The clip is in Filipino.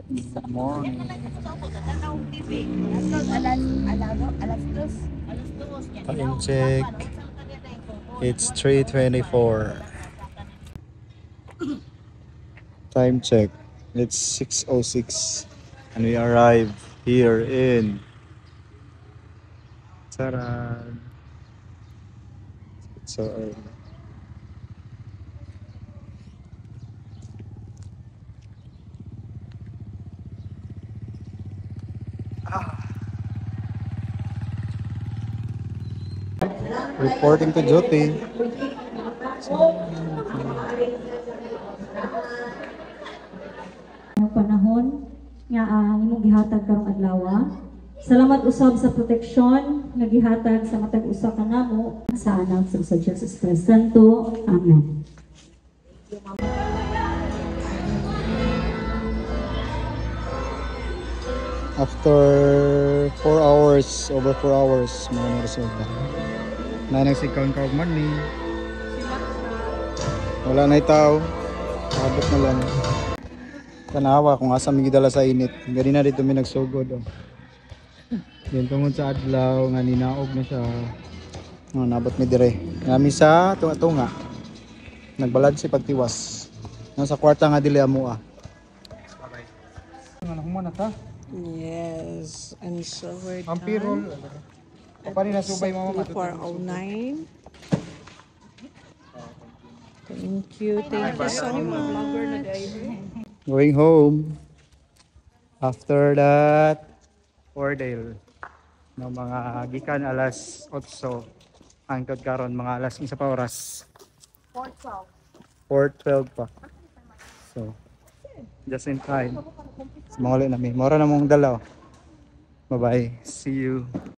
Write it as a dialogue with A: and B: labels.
A: Good morning. Time check. It's 3:24. Time check. It's 6:06. And we arrive here in Taran. It's so early. Reporting to Jyoti.
B: Ang panahon nga imong gihatag karong adlaw. Salamat usab sa proteksyon nga gihatag sa matag usa ka namo sa anak sa Jesus Cristo Santo. Amen.
A: After 4 hours, over 4 hours, mga resulta. Nanang si Kaun Kaug Money. Wala na itaw. Abot na lang. Tanawa kung asa may gidala sa init. Gani na dito may nagsugod. Oh. Yan tungod sa adlaw nga ninaog na siya. Oh, nabot mi dire. Nami sa tunga-tunga. Nagbalad si pagtiwas. Nasa kwarta nga dili amo ah. Ano humana ta?
C: Yes, and so we're
A: Ampirol.
C: done.
A: Paano na subay mo mama?
C: 409. Thank you so much.
A: Going home. After that, Ordale. No, mga gikan alas 8 hangtod karon mga alas 1 pa oras. 4:12 pa. So, just in time. Sa mga ulit namin. Mora na mong dalaw. Bye-bye. See you.